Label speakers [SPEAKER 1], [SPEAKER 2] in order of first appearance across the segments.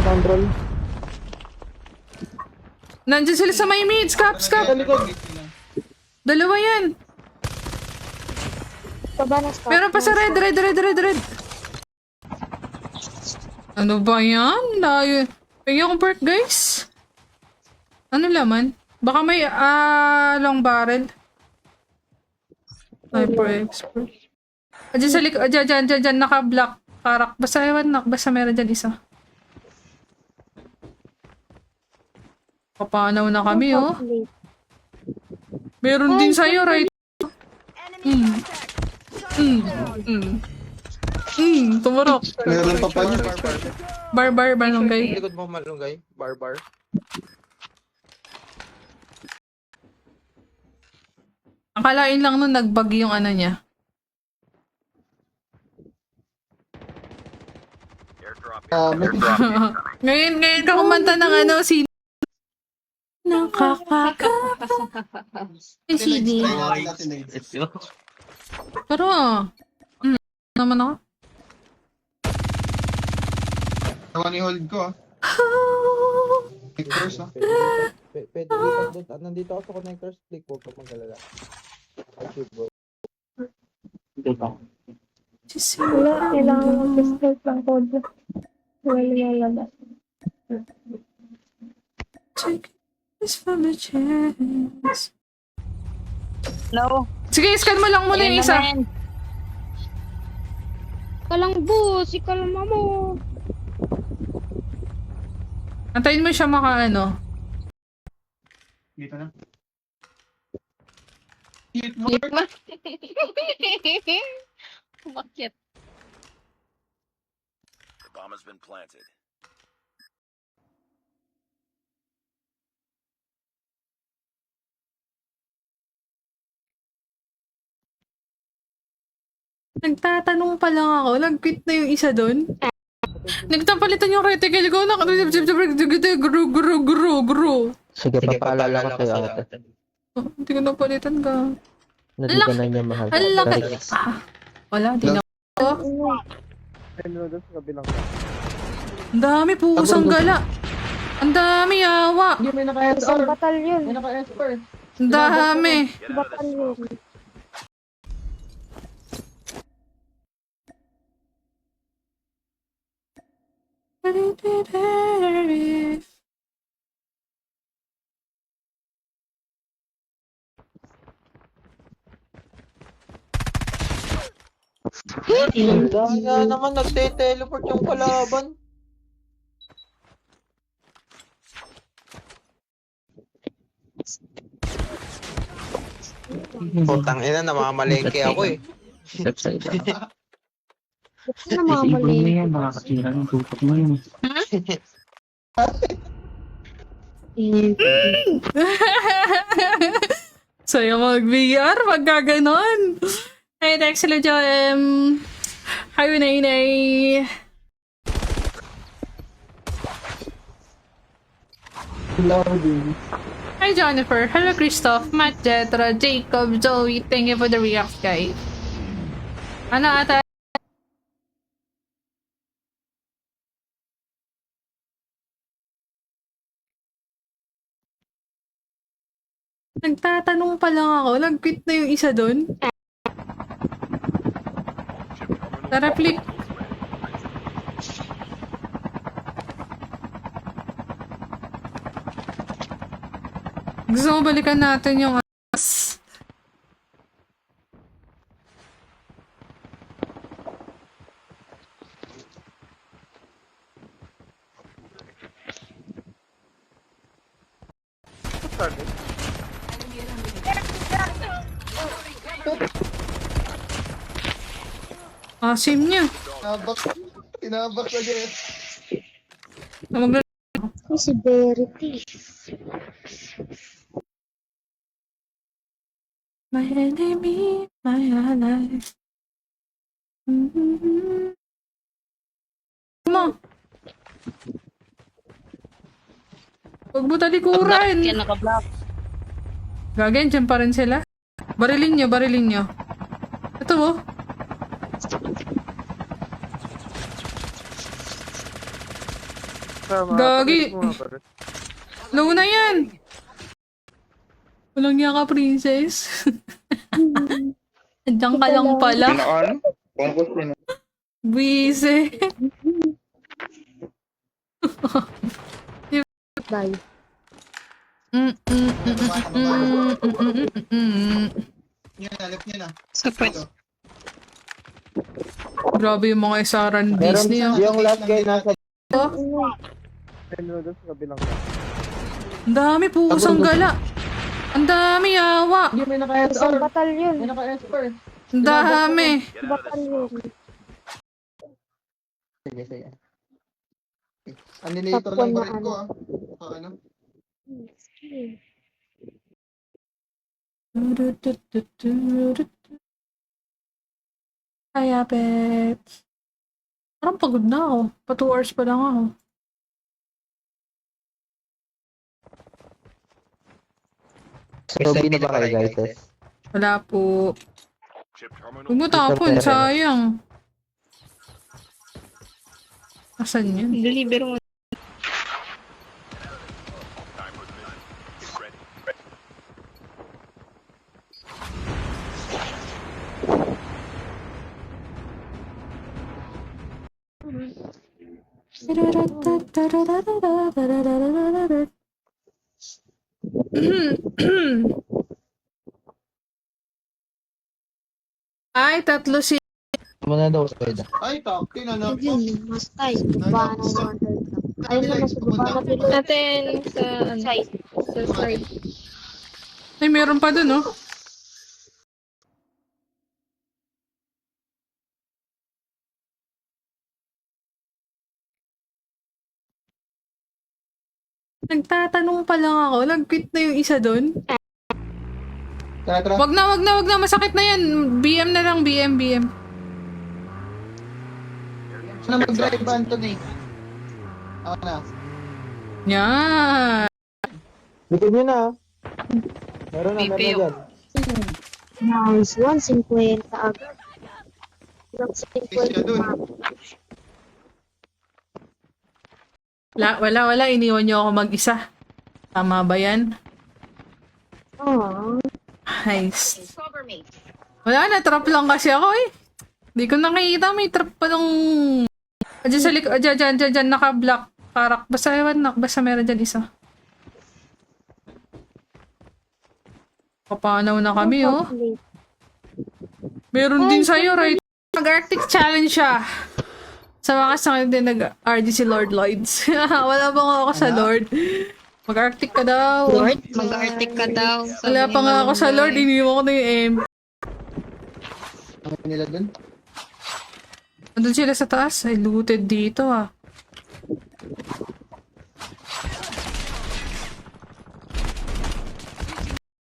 [SPEAKER 1] control.
[SPEAKER 2] Nandiyan sila sa may mid. Scap. Dalawa yan.
[SPEAKER 3] Pabanas ka.
[SPEAKER 2] Meron pa sa red. Ano ba yan? Layo. Pagyan kong perk, guys. Ano laman? Baka may long barrel. Sniper expert. Diyan sa likod. Diyan. Naka-block. Karak. Basta meron dyan isa. Kapanaw na kami, oh. Meron din sa'yo, right? Tumarok.
[SPEAKER 4] Meron pa pa niya.
[SPEAKER 2] Bar, malunggay.
[SPEAKER 5] Likod mo malunggay. Bar.
[SPEAKER 2] Akalain lang nun nagbag yung ano niya. Ngayon ka kumanta ng ano, si...
[SPEAKER 3] Yung CD.
[SPEAKER 2] Pero, naman ako.
[SPEAKER 4] Naman i-hold ko ah. Connectors ah.
[SPEAKER 5] Pwede lipat doon. Nandito ako sa connectors. Click, huwag ka magkalala. I should go.
[SPEAKER 3] Wala, kailangan mag-start lang code. Wala nilalala.
[SPEAKER 2] Take this from a chance.
[SPEAKER 6] No.
[SPEAKER 2] Sige, scan mo lang muna yung isa.
[SPEAKER 3] Kalangbo, si kalma mo.
[SPEAKER 2] Antayin mo siya maka-ano.
[SPEAKER 4] Dito na.
[SPEAKER 6] Bakit?
[SPEAKER 7] Bomb has been planted.
[SPEAKER 2] Nagtatanong pa lang ako. Nag-quit na yung isa doon. Nagtapalitan yung reticle ko. Guru.
[SPEAKER 1] Sige, papaalala ko sa'yo ate.
[SPEAKER 2] Oh, hindi ko napalitan ka.
[SPEAKER 1] Hindi ka na niya mahal.
[SPEAKER 2] Ang laki. Wala, di na. Ang dami pusang gala. Ang dami yawa.
[SPEAKER 3] Isang batalyon.
[SPEAKER 2] Ang dami.
[SPEAKER 3] Batalyon.
[SPEAKER 5] Dahil naman nagte-teleport yung kalaban. Putang ina, namamalengke ako eh.
[SPEAKER 1] Step side ako.
[SPEAKER 3] Ano mga mali?
[SPEAKER 1] makakasira ng tutok mo yun.
[SPEAKER 2] Sa'yo mag-VR, magkaganon. Hey, Dexelo Joem. Hi, Winay. Hi, Jennifer. Hello, Christoph, Matt, Jetra, Jacob, Joey. Thank you for the react, guys. Ano ata? Nagtatanong pa lang ako. Nag-quit na yung isa doon. Tara, flip. Gusto mo balikan natin yung as. Asim niya.
[SPEAKER 4] Tinabak na dyan.
[SPEAKER 3] Ay, si Verity.
[SPEAKER 2] My enemy, my ally. Mo. Huwag mo talikuran.
[SPEAKER 6] Yan naka-block.
[SPEAKER 2] Gagawin, dyan pa rin sila. Barilin nyo. Ito oh. Gagi. Low na yan. Walang niya ka, princess. Andiyan ka lang pala. Busy.
[SPEAKER 3] Bye.
[SPEAKER 4] Yan na, left niya na.
[SPEAKER 6] Sapit.
[SPEAKER 2] Grabe yung mga isaran
[SPEAKER 5] Meron
[SPEAKER 2] Disney. Oh.
[SPEAKER 5] yung last guy nasa
[SPEAKER 2] Ang dami pusang gala. Ang dami yawa.
[SPEAKER 3] Isang batalyon.
[SPEAKER 2] Ang dami.
[SPEAKER 3] Batalyon.
[SPEAKER 1] Sige, sige.
[SPEAKER 4] Annihilator lang ba rin ko ah. Ano?
[SPEAKER 2] Kaya, pets. Parang pagod na ako. Pa 2 hours pa lang ako.
[SPEAKER 1] So, na ba kayo, guys?
[SPEAKER 2] Wala po.
[SPEAKER 7] Chip terminal.
[SPEAKER 2] Huwag mo tapon, sayang. Asan yun?
[SPEAKER 6] Deliver mo.
[SPEAKER 7] Time for the mission. Get ready.
[SPEAKER 2] Ay, tatlo si...
[SPEAKER 1] Muna daw, Spider.
[SPEAKER 4] Ay, top 10 ano?
[SPEAKER 3] Yun, mas tayo. Baba na 100 lang. Ayun na, mas baba na pilo.
[SPEAKER 6] Natin sa
[SPEAKER 3] Side.
[SPEAKER 6] sa side.
[SPEAKER 2] Ay, meron pa dun, oh. Nagtatanong pa lang ako. Nag-quit na yung isa dun.
[SPEAKER 4] Tara, tara.
[SPEAKER 2] Wag na. Masakit na yan. BM na lang, BM.
[SPEAKER 4] Saan na mag-drive ba, Anthony? Ako na.
[SPEAKER 2] Yan.
[SPEAKER 5] likod nyo na. Meron na
[SPEAKER 6] PPO.
[SPEAKER 5] dyan.
[SPEAKER 3] Nice. 150 agad.
[SPEAKER 4] Is siya dun.
[SPEAKER 3] 150.
[SPEAKER 2] Wala. Iniwan niyo ako mag-isa. Tama ba yan?
[SPEAKER 3] Oh.
[SPEAKER 2] Nice. Wala na, trap lang kasi ako eh. Hindi ko nakikita, may trap pa lang. Diyan sa likod, dyan, naka-block. Karak. Basta meron dyan isa. Papanaw na kami, oh. Meron din sa'yo, right? Nag-Arctic Challenge siya. Sa mga kasama din nag-RD si Lord Lloyds. Wala pa nga ako sa Lord. Mag-Arctic ka daw.
[SPEAKER 6] Mag-arctic ka daw.
[SPEAKER 2] Wala pa nga ako sa Lord. Iniwan ko na yung M.
[SPEAKER 4] Ano nila dun?
[SPEAKER 2] Andun sila sa taas. Ay, looted dito ah.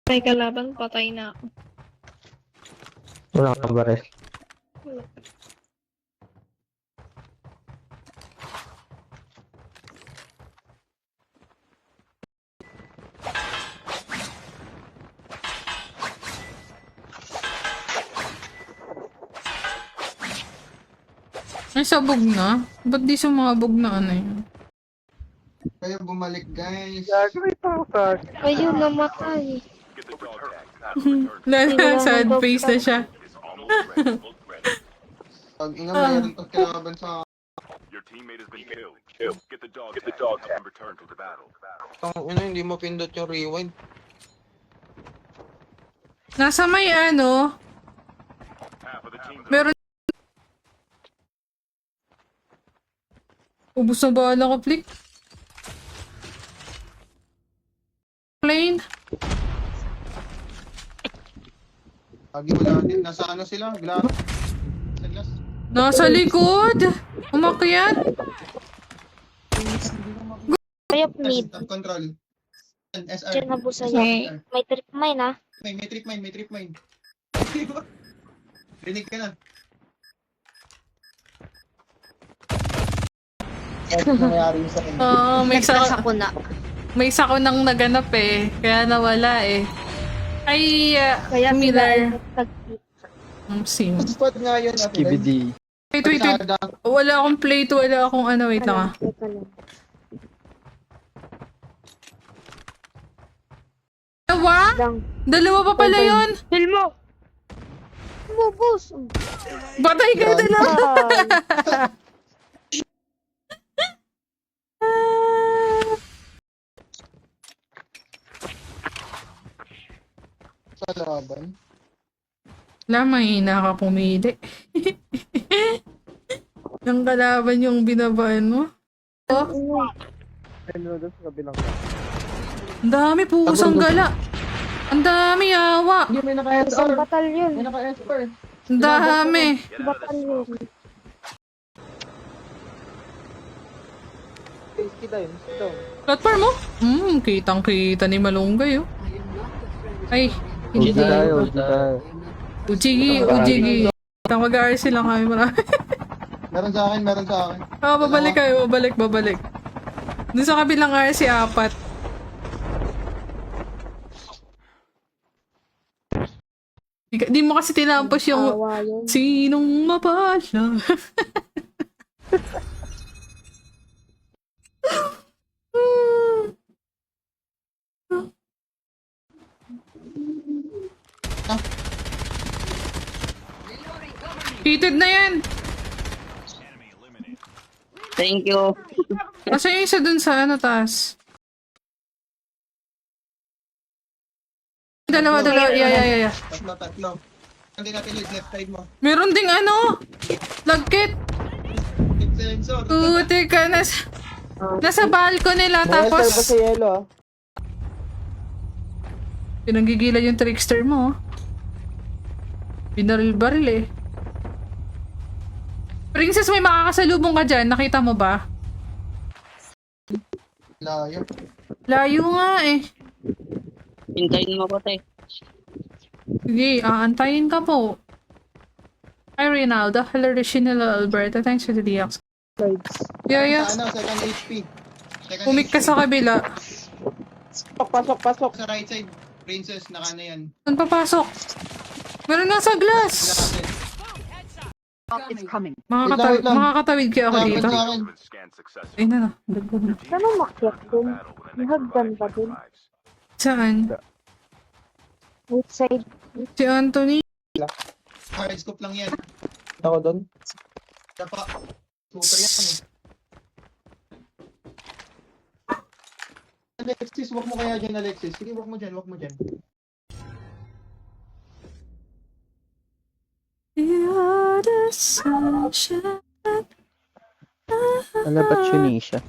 [SPEAKER 6] May kalaban, patay na ako.
[SPEAKER 1] Wala kang bares.
[SPEAKER 2] Ay, sabog na? Ba't di sumabog na ano yun?
[SPEAKER 4] Kaya bumalik, guys.
[SPEAKER 3] Kayo namatay.
[SPEAKER 7] Get the dog tag.
[SPEAKER 2] Lala, sad face na siya.
[SPEAKER 7] It's almost ready. Look ready.
[SPEAKER 4] Pag inga mayroon pag kinaban sa...
[SPEAKER 7] Your teammate has been killed. Get the dog tag and return to the battle.
[SPEAKER 5] Hindi mo pindot yung rewind.
[SPEAKER 2] Nasa may ano,
[SPEAKER 7] Half of the team.
[SPEAKER 2] meron... Ubus na bahala ka, Flick. Plane.
[SPEAKER 4] Lagi mo natin. Nasa ano sila? Glass. Sa glass.
[SPEAKER 2] Nasa likod. Umakyat.
[SPEAKER 3] Kaya mid.
[SPEAKER 4] Top control. SR.
[SPEAKER 3] Diyan na busa
[SPEAKER 6] Okay.
[SPEAKER 3] yan. May trip mine ah.
[SPEAKER 4] May trip mine. Rinig ka na.
[SPEAKER 5] Ano nangyari sa akin?
[SPEAKER 2] May
[SPEAKER 3] Nagtas
[SPEAKER 2] isa
[SPEAKER 3] ako na.
[SPEAKER 2] may isa ko nang naganap eh. Kaya nawala eh. Ay,
[SPEAKER 3] Kaya
[SPEAKER 2] Miller.
[SPEAKER 3] tag-tip.
[SPEAKER 2] Sim.
[SPEAKER 5] Spot nga yun.
[SPEAKER 1] KBD.
[SPEAKER 2] Wait. Wala akong plate, wala akong ano. Wait lang ah.
[SPEAKER 3] Teka lang.
[SPEAKER 2] Dalawa?
[SPEAKER 3] Lang.
[SPEAKER 2] Dalawa pa pala yun.
[SPEAKER 3] Kill mo! Boss!
[SPEAKER 2] Patay ka dalawa.
[SPEAKER 4] Sa laban.
[SPEAKER 2] Wala, mahina ka pumili. Yung kalaban yung binabaan mo.
[SPEAKER 5] Ayun doon sa kabilang.
[SPEAKER 2] Ang dami pusang gala. Ang dami yawa.
[SPEAKER 5] Hindi, may
[SPEAKER 3] Isang
[SPEAKER 5] naka-SR.
[SPEAKER 3] batalyon.
[SPEAKER 5] May naka-SR.
[SPEAKER 2] Ang dami.
[SPEAKER 7] Get out of this
[SPEAKER 3] Batalyon.
[SPEAKER 5] Kita yun. Sit down.
[SPEAKER 2] Platform mo? Kitang-kita ni Malunggay, oh. Ay,
[SPEAKER 1] Uji
[SPEAKER 2] hindi.
[SPEAKER 1] tayo, uji tayo.
[SPEAKER 2] Ujigi. Mag-RC lang kami marami.
[SPEAKER 4] Meron sa akin, meron sa akin.
[SPEAKER 2] Babalik kayo, babalik. Doon sa kabilang RC, 4. Di mo kasi tinampos yung
[SPEAKER 3] Awa yun.
[SPEAKER 2] sinong mapala. Heated na yan.
[SPEAKER 8] Thank you.
[SPEAKER 2] Kasi yung isa dun sa ano, taas. Dalawa. Yeah.
[SPEAKER 4] Tatlo. Hindi natin yung left side mo.
[SPEAKER 2] Meron ding ano, lagkit.
[SPEAKER 4] Sensor.
[SPEAKER 2] Puti ka, nasa balcony nila,
[SPEAKER 5] May SR pa
[SPEAKER 2] tapos
[SPEAKER 5] sa yellow ah.
[SPEAKER 2] pinanggigilan yung trickster mo. Binaril-baril eh. Princess, may makakasalubong ka dyan, nakita mo ba?
[SPEAKER 4] Layo.
[SPEAKER 2] Layo nga eh.
[SPEAKER 8] Hintayin mo ko, te.
[SPEAKER 2] Sige, aantayin ka po. Hi Rinaldo, hello Rishinela Alberta, thanks for the DX. Yeah.
[SPEAKER 4] Sa ano, second HP. Second
[SPEAKER 2] Pumik ka
[SPEAKER 4] HP.
[SPEAKER 2] sa kabila.
[SPEAKER 5] Pasok.
[SPEAKER 4] Sa right side, princess, naka na yan.
[SPEAKER 2] Saan papasok? Meron nga sa glass.
[SPEAKER 4] Wait lang.
[SPEAKER 2] Makakatawid kaya ako dito.
[SPEAKER 4] Sa akin.
[SPEAKER 7] Scan successful.
[SPEAKER 2] Ay na. Dagdag na.
[SPEAKER 3] Saan mo makyat dun? May hagdan ba dun?
[SPEAKER 2] Saan?
[SPEAKER 3] Outside.
[SPEAKER 2] Si Anthony.
[SPEAKER 4] Hard scope lang yan.
[SPEAKER 5] Ako doon.
[SPEAKER 4] Dapa. Super yan eh. Alexis, wag mo kaya dyan, Alexis. Sige, wag mo dyan.
[SPEAKER 2] You're the sunshine.
[SPEAKER 1] Ano ba Tunisia?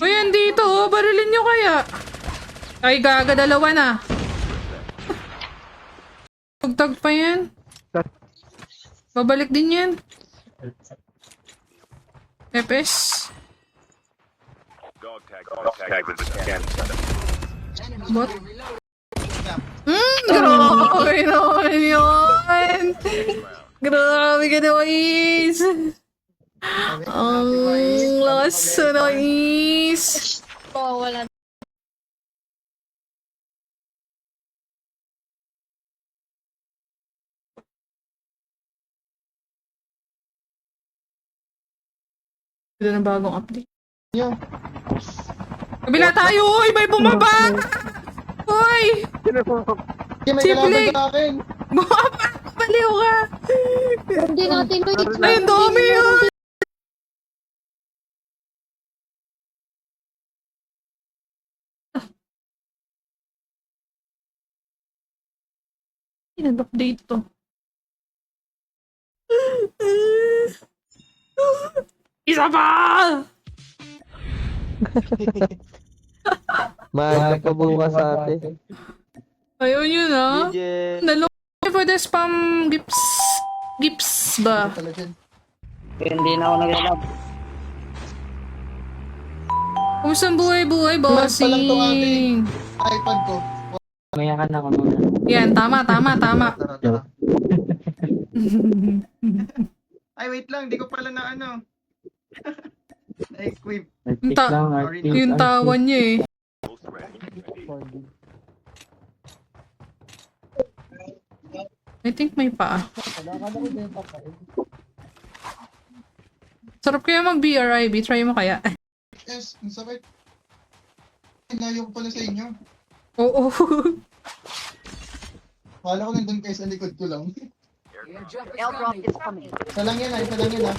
[SPEAKER 2] Uy, andito oh. Barilin nyo kaya. Ay, gaga, dalawa na. Tugtag pa yan. Babalik din yan. FS.
[SPEAKER 7] Dog tag with the scan setup.
[SPEAKER 2] What? Grabe naman yun. Grabe ka naman, Is. Ang lakas na, Is.
[SPEAKER 6] Oh, wala.
[SPEAKER 2] Ito na bagong update.
[SPEAKER 4] Yo.
[SPEAKER 2] Kabila tayo! Uy! May bumaba! Uy!
[SPEAKER 4] Sige, may
[SPEAKER 2] Si
[SPEAKER 4] kalaban
[SPEAKER 2] Blake.
[SPEAKER 4] sa akin.
[SPEAKER 2] Bumaba! Baliw ka!
[SPEAKER 3] Hindi natin wait.
[SPEAKER 2] Ay, ang dami yun! Nag-update to. Isa pa!
[SPEAKER 1] Maaga pa bukas sa atin.
[SPEAKER 2] Ayun yun ah.
[SPEAKER 5] GG.
[SPEAKER 2] Nalungkot for the spam gips ba?
[SPEAKER 4] Pala dyan.
[SPEAKER 8] Hindi na ako nag-lab.
[SPEAKER 2] Kumusta ang buhay-buhay,
[SPEAKER 4] pa lang to, ate.
[SPEAKER 2] bossing?
[SPEAKER 4] iPad ko.
[SPEAKER 1] Mayakan ako muna.
[SPEAKER 2] Yan, tama.
[SPEAKER 4] Tara. Ay, wait lang. Di ko pala na ano. Na-equip.
[SPEAKER 2] Yung, yung tawa niya eh.
[SPEAKER 7] Both ready.
[SPEAKER 2] I think may paa. Sarap kaya mag-BRIB. Try mo kaya.
[SPEAKER 4] Yes, ang sakit. Layo ko pala sa inyo.
[SPEAKER 2] Oo.
[SPEAKER 4] Kala ko nandun kayo sa likod ko lang.
[SPEAKER 9] Airdrop is coming.
[SPEAKER 4] Isa lang yan isa lang yan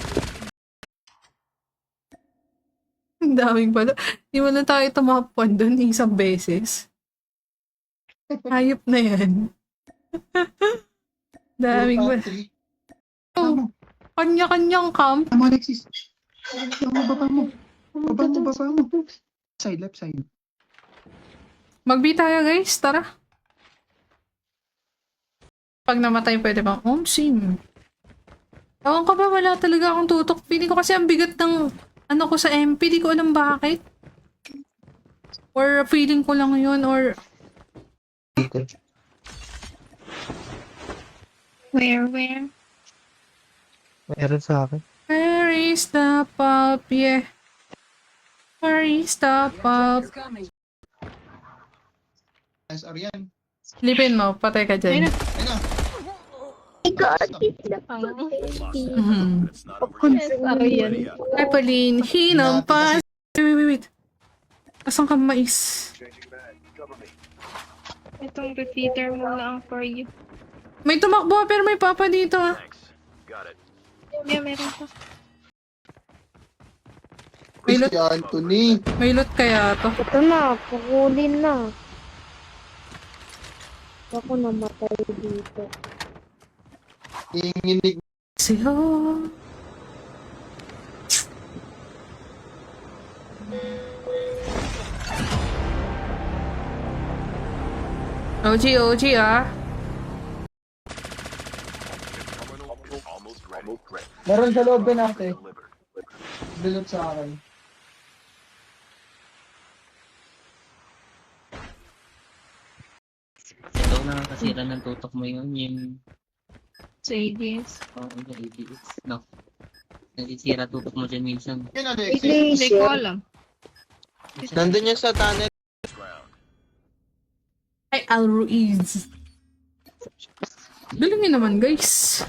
[SPEAKER 2] Ang daming pala. Di mo na tayo tumapuan doon isang beses. Hayop na yan. Daming
[SPEAKER 4] Puro
[SPEAKER 2] pala.
[SPEAKER 4] country.
[SPEAKER 2] Oh, kanya-kanyang camp.
[SPEAKER 4] Tama, Alexis. Baba mo. Baba mo. Side, left side.
[SPEAKER 2] Mag-B tayo guys, tara. Pag namatay pwede bang sim. Ewan ko ba, wala talaga akong tutok. Feeling ko kasi ang bigat ng ano ko sa MP, di ko alam bakit. Or feeling ko lang yun, or
[SPEAKER 6] Where?
[SPEAKER 1] Meron sa akin.
[SPEAKER 2] where is the pub, yeah. Where is the pub?
[SPEAKER 4] Nice, Arian.
[SPEAKER 2] Lipin mo, patay ka dyan.
[SPEAKER 4] Ayun na.
[SPEAKER 2] Mhm.
[SPEAKER 7] It's not a real
[SPEAKER 2] Ay, Pauline, hinampas. Wait. Asan ka mais?
[SPEAKER 6] Itong repeater mo lang for you.
[SPEAKER 2] May tumakbo pero may papa dito ah.
[SPEAKER 7] Thanks. Got it.
[SPEAKER 6] Yeah, meron pa.
[SPEAKER 2] May
[SPEAKER 4] Uy,
[SPEAKER 2] loot,
[SPEAKER 4] si Anthony.
[SPEAKER 2] may loot kaya to.
[SPEAKER 3] Ito na, pukulin na. Ako namatay dito.
[SPEAKER 4] Inginig.
[SPEAKER 2] Siya. OG ah.
[SPEAKER 7] Terminal is almost ready.
[SPEAKER 5] Meron sa loob din ate.
[SPEAKER 7] Delivered.
[SPEAKER 5] Bilot sa akin.
[SPEAKER 8] Ikaw na kasira ng tutok mo yun, yung
[SPEAKER 6] Sa ADS.
[SPEAKER 8] yung ABS. No. Nasisira tutok mo dyan minsan.
[SPEAKER 4] Yun, Alexis.
[SPEAKER 6] Hindi ko alam.
[SPEAKER 5] Nandun yan sa tunnel.
[SPEAKER 7] Ground.
[SPEAKER 2] Ay, Al Ruiz. Galing naman guys.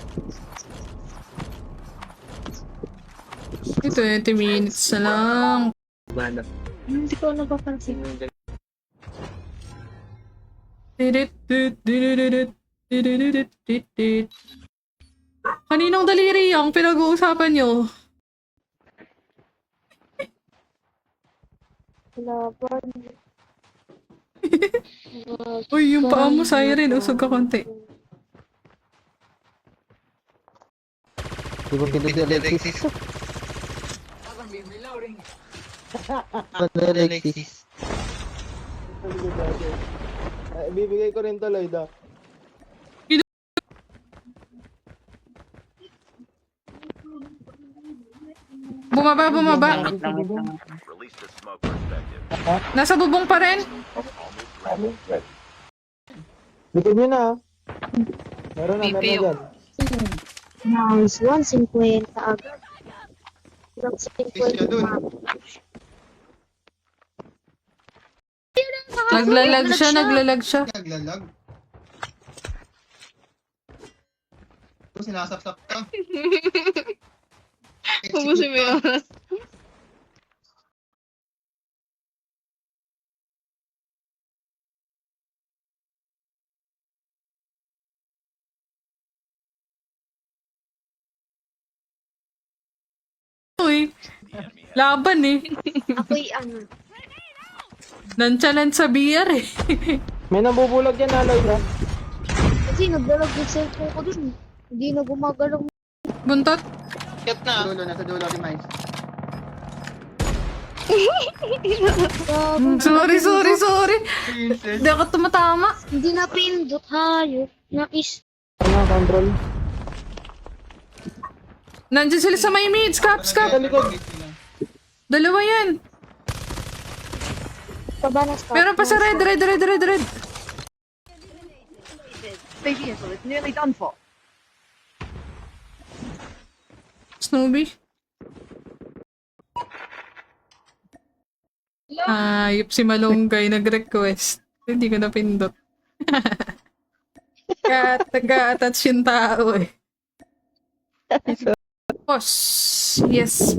[SPEAKER 2] 20 minutes na lang.
[SPEAKER 6] Hindi ko napapansin.
[SPEAKER 2] Kaninong daliri yung pinag-uusapan nyo?
[SPEAKER 3] Laban.
[SPEAKER 2] Uy, yung paa mo siren, usog ka konti.
[SPEAKER 1] Di ba pinag Alexis? Ano Alexis?
[SPEAKER 5] Ay, bibigay ko rin to, Lloyd ah.
[SPEAKER 2] Bumaba.
[SPEAKER 8] Langit, langit.
[SPEAKER 7] Release the smoke perspective.
[SPEAKER 2] Nasa bubong pa rin.
[SPEAKER 7] Almost ready.
[SPEAKER 5] Likod nyo na ah. Meron na dyan.
[SPEAKER 3] Nice. 150 agad. Hanggang
[SPEAKER 4] Sisya
[SPEAKER 3] 50
[SPEAKER 4] dun.
[SPEAKER 3] na.
[SPEAKER 2] Naglalag siya.
[SPEAKER 4] Naglalag. Ito, sinasaksak ka.
[SPEAKER 6] Ubusin mo yung oras.
[SPEAKER 2] Uy, laban eh.
[SPEAKER 3] Ako'y ano.
[SPEAKER 2] Nonchalant sa BR eh.
[SPEAKER 5] May nabubulag yan ah, Lloyd ah.
[SPEAKER 3] Kasi nagdalag yung cellphone ko dun. Hindi na gumagalaw.
[SPEAKER 2] Buntot.
[SPEAKER 4] Nasa dulo ni Mais.
[SPEAKER 2] Sorry. Hindi ako tumatama.
[SPEAKER 3] Hindi na pindot. Hayop. Nakis.
[SPEAKER 5] Ano, control.
[SPEAKER 2] Nandiyan sila sa may mids. Caps. Dalawa yan.
[SPEAKER 3] Kabanas ka.
[SPEAKER 2] Meron pa sa red.
[SPEAKER 9] The vehicle is nearly done for.
[SPEAKER 2] Snoopy. Ayop si Malunggay nag-request. Hindi ko napindot. Nag-a-attach yung tao eh. Boss. Yes.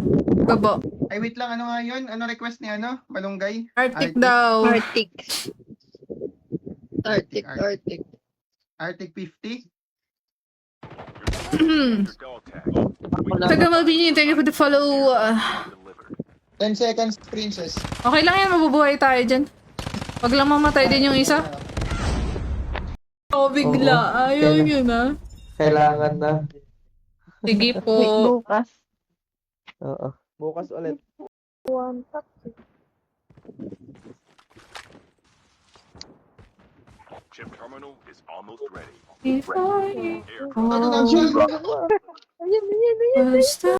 [SPEAKER 2] Babo.
[SPEAKER 4] Ay, wait lang. Ano nga yun? Ano request ni ano? Malunggay?
[SPEAKER 2] Arctic
[SPEAKER 4] Arctic.
[SPEAKER 2] daw.
[SPEAKER 6] Arctic. Arctic.
[SPEAKER 4] Arctic 50?
[SPEAKER 7] Your dog tag.
[SPEAKER 2] Taga Malvini, thank you for the follow.
[SPEAKER 7] Delivered.
[SPEAKER 4] 10 seconds, princess.
[SPEAKER 2] Okay lang yan, mabubuhay tayo dyan. Wag lang mamatay din yung isa. Bigla.
[SPEAKER 5] Oo.
[SPEAKER 2] Ayaw
[SPEAKER 5] Kaya-
[SPEAKER 2] yun ah.
[SPEAKER 5] Kailangan na.
[SPEAKER 2] Sige po.
[SPEAKER 6] Bukas.
[SPEAKER 5] Oo. Bukas ulit.
[SPEAKER 3] One tap.
[SPEAKER 7] Chip terminal is almost ready.
[SPEAKER 2] If I
[SPEAKER 4] Ano na siya?
[SPEAKER 2] was the-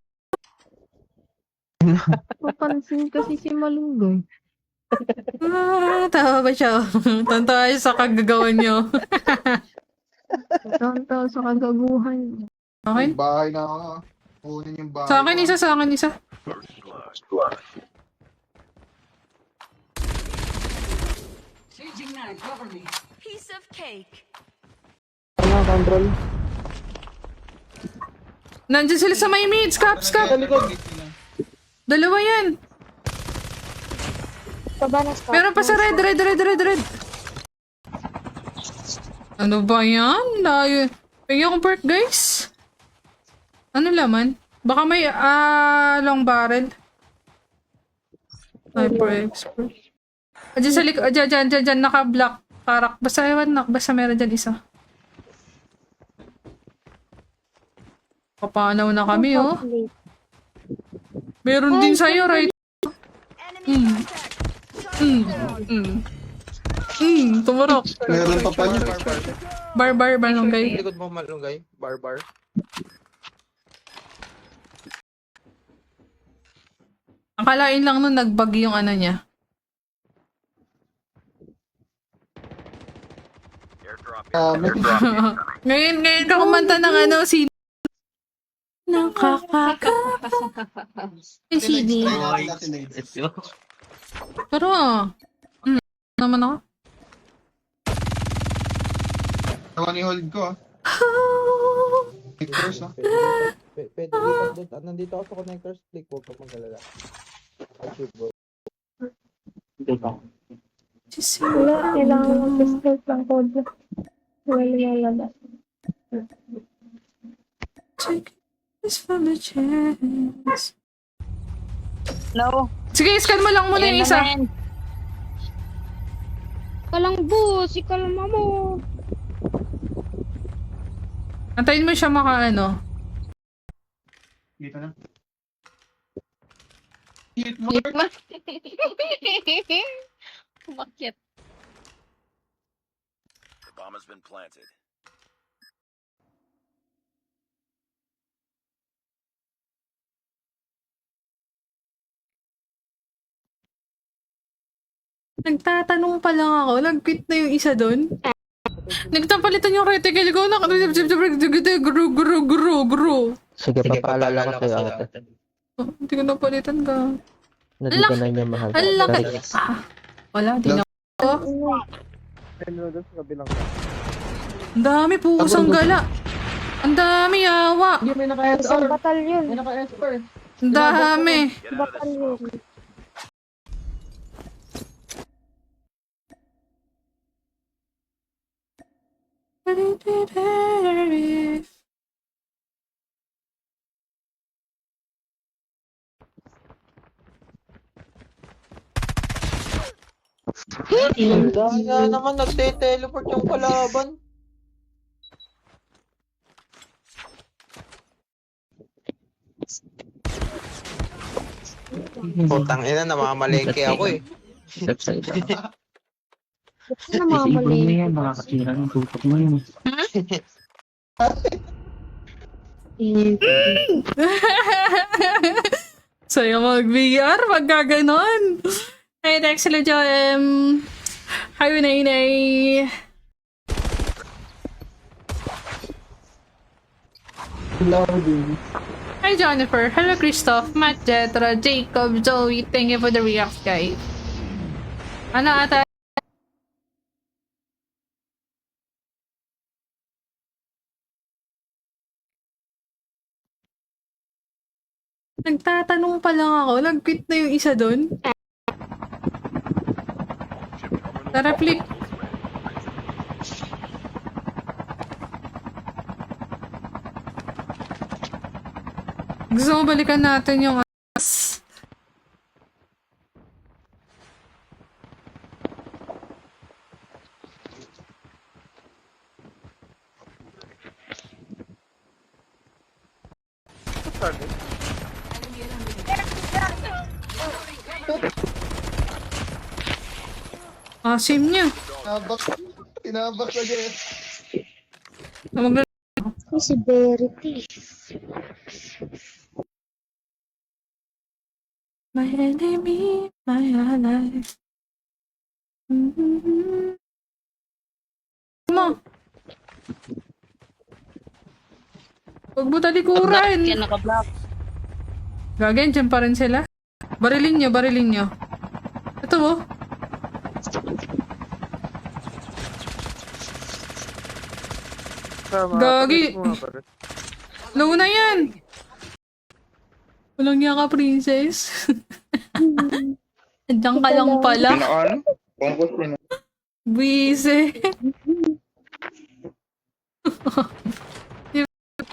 [SPEAKER 6] Papansin kasi si Malunggay.
[SPEAKER 2] Tama ba siya? Tanta sa kagagawa niyo.
[SPEAKER 6] Tanta sa kagaguhan.
[SPEAKER 2] Okay?
[SPEAKER 4] Bahay na ako. Kunin yung bahay.
[SPEAKER 2] Sa akin isa, sa akin isa.
[SPEAKER 7] First blood.
[SPEAKER 9] Piece of cake.
[SPEAKER 5] Ano, control?
[SPEAKER 2] Nandiyan sila sa may mids. Caps. Dalawa yan.
[SPEAKER 3] Pabanas ka.
[SPEAKER 2] Meron pa sa red. Ano ba yan? Layo. Pagyan akong perk, guys. Ano laman? Baka may long barrel. Sniper expert. Diyan sa likod. Diyan. Naka-block. Karak. Basta ewan na. Basta meron dyan isa. Kapanaw na kami, oh. Meron din sa'yo, right?
[SPEAKER 9] Enemy contact.
[SPEAKER 2] Tumarok.
[SPEAKER 4] Meron pa pala.
[SPEAKER 2] Bar, Malunggay.
[SPEAKER 5] Likod mo, Malunggay. Bar.
[SPEAKER 2] Akalain lang nun nagbag yung ano niya.
[SPEAKER 7] Airdrop.
[SPEAKER 2] Ngayon ka kumanta ng ano, si... Nakakaka... Yung CD.
[SPEAKER 8] Let's go.
[SPEAKER 2] Pero, naman ako.
[SPEAKER 4] Tawa ni hold ko. Connectors, no?
[SPEAKER 5] Pwede lipat doon. Nandito ako sa connectors. Click. Huwag ka mag-alala. Achieve, bro.
[SPEAKER 3] Wala, kailangan mag-start lang code. Wala lalabas.
[SPEAKER 2] Take this from the chance.
[SPEAKER 6] No.
[SPEAKER 2] Sige, scan mo lang muna yung isa.
[SPEAKER 3] Kalang bus, ikalama mo.
[SPEAKER 2] Antayin mo siya ano.
[SPEAKER 4] Dito na.
[SPEAKER 6] Umakyat.
[SPEAKER 7] The bomb has been planted.
[SPEAKER 2] Nagtatanong pa lang ako. Nag-quit na yung isa doon. Nagtapalitan yung reticle ko. Guru.
[SPEAKER 1] Sige, papaalala ko sa'yo ate.
[SPEAKER 2] Hindi ko napalitan ka.
[SPEAKER 1] Nandito na niya mahal.
[SPEAKER 2] Ang laki. Wala, di na.
[SPEAKER 5] Doon sa kabilang.
[SPEAKER 2] Ang dami pusang gala. Ang dami yawa.
[SPEAKER 5] Hindi, may
[SPEAKER 3] Isang batalyon.
[SPEAKER 5] May naka-esper.
[SPEAKER 2] Ang dami.
[SPEAKER 7] Get out of this.
[SPEAKER 3] Batalyon.
[SPEAKER 5] Dahil nga naman nagte-teleport yung kalaban. Putang ina, namamalengke ako eh.
[SPEAKER 8] Step sa iba.
[SPEAKER 3] Ano mga
[SPEAKER 8] Disable mo
[SPEAKER 3] mali?
[SPEAKER 8] yan, makakasira ng tutok mo yun.
[SPEAKER 2] Saya mag-VR, magkaganon. Hey, thanks sila, Joem. Hi, Nay. Hi, Jennifer. Hello, Christoph, Matt, Jetra, Jacob, Zoe. Thank you for the react, guys. Ano ata? Nagtatanong pa lang ako. Nag-quit na yung isa doon. Tara, flick. Gusto mo balikan natin yung as. Asim niya.
[SPEAKER 4] Tinabak na dyan.
[SPEAKER 3] Si Verity.
[SPEAKER 2] My enemy, my ally. Mo. Huwag mo talikuran.
[SPEAKER 6] Yan naka-block.
[SPEAKER 2] Gagawin, dyan pa rin sila. Barilin nyo, barilin nyo. Ito oh. Gagi. Low na yan. Walang niya ka, princess. Andiyan ka lang pala.
[SPEAKER 4] Ano? Pangkos din.
[SPEAKER 2] Buise.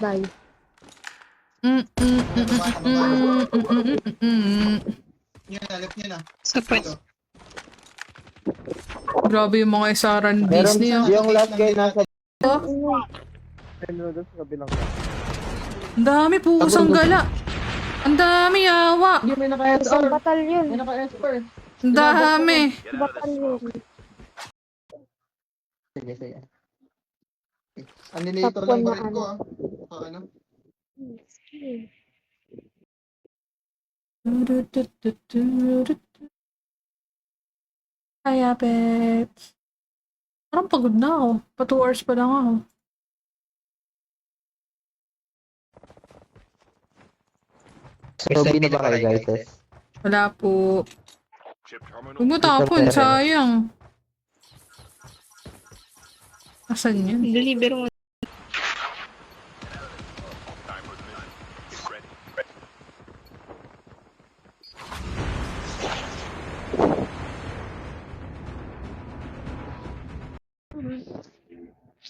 [SPEAKER 3] Bye.
[SPEAKER 4] Yan, alip niya na.
[SPEAKER 6] Support.
[SPEAKER 2] Grabe yung mga isaran
[SPEAKER 5] Meron
[SPEAKER 2] Disney. Oh.
[SPEAKER 5] yung last guy nasa
[SPEAKER 3] Ano?
[SPEAKER 2] Ang dami pusang gala. Ang dami yawa.
[SPEAKER 5] may naka-S
[SPEAKER 3] Isang batalyon.
[SPEAKER 5] May naka-S-per.
[SPEAKER 2] Ang dami.
[SPEAKER 3] Batalyon.
[SPEAKER 5] Sige, sige.
[SPEAKER 4] Aninator lang pa rin ko ah. Ano?
[SPEAKER 2] Kaya, pets. Parang pagod na ako. Pa 2 hours pa lang ako.
[SPEAKER 1] Lobby na ba kayo, guys?
[SPEAKER 2] Wala po.
[SPEAKER 7] Chip terminal.
[SPEAKER 2] Huwag mo tapon, sayang. Asan yun?
[SPEAKER 6] Deliver mo.
[SPEAKER 7] Time for the mission.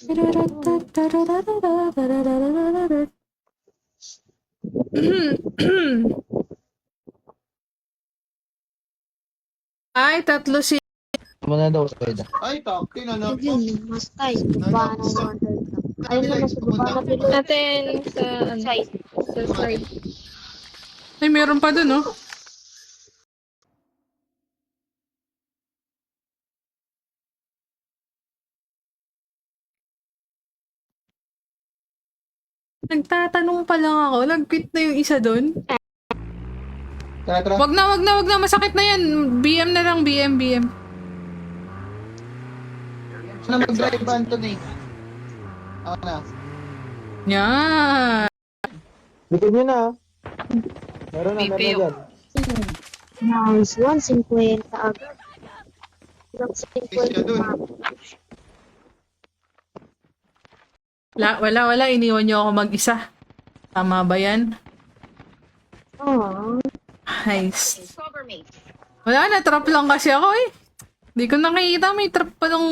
[SPEAKER 7] Get ready.
[SPEAKER 2] Ay, tatlo si...
[SPEAKER 1] Muna daw sa pwede.
[SPEAKER 4] Ay, top 10 ano?
[SPEAKER 3] Yun, mas tayo. Baka na 100 lang. Ayun na mas baba na pilo.
[SPEAKER 6] Natin sa side. Sa side.
[SPEAKER 2] Ay, meron pa dun, oh. Nagtatanong pa lang ako. Nag-quit na yung isa dun.
[SPEAKER 4] Tara, tara.
[SPEAKER 2] Wag na, wag na, wag na. Masakit na yan. BM na lang, BM, BM.
[SPEAKER 4] Sana mag-drive ba, Anthony? Ako na.
[SPEAKER 2] Yan.
[SPEAKER 5] Likod nyo na. Meron na dyan.
[SPEAKER 3] Nice. 150 agad. Ilang
[SPEAKER 4] Isa dun.
[SPEAKER 3] 50
[SPEAKER 2] Wala. Iniwan niyo ako mag-isa. Tama ba yan?
[SPEAKER 3] Oh.
[SPEAKER 2] Nice.
[SPEAKER 9] Cover me.
[SPEAKER 2] Wala na, trap lang kasi ako eh. Hindi ko nakikita, may trap pa lang.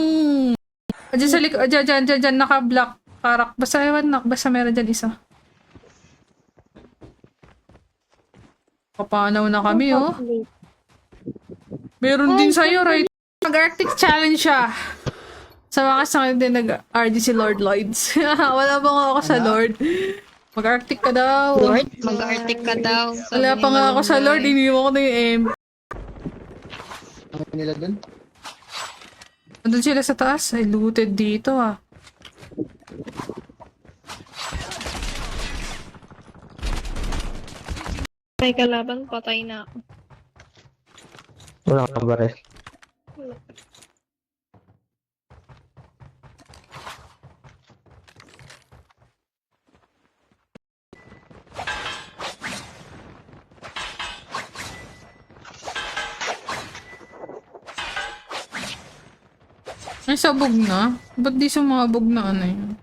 [SPEAKER 2] Diyan sa likod, dyan, naka-block. Karak, basta ewan na, basta meron dyan isa. Kapanaw na kami oh. Meron din sa'yo, right? Mag-Arctic Challenge siya. Sa mga sakit din nag-RGC Lord Lloyds. Wala pa nga ako sa Lord. Mag-Arctic ka daw.
[SPEAKER 6] Lord, mag-arctic ka daw.
[SPEAKER 2] Wala pa nga ako sa Lord, iniwan ko na yung M.
[SPEAKER 4] Ano nila dun?
[SPEAKER 2] Andun sila sa taas. Ay, looted dito ah.
[SPEAKER 6] May kalaban, patay na ako.
[SPEAKER 1] Wala kang bares.
[SPEAKER 2] Ay, sabog na? Ba't di sumabog na ano yun?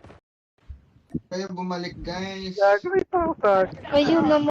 [SPEAKER 4] Kaya bumalik, guys.
[SPEAKER 3] Ayun naman.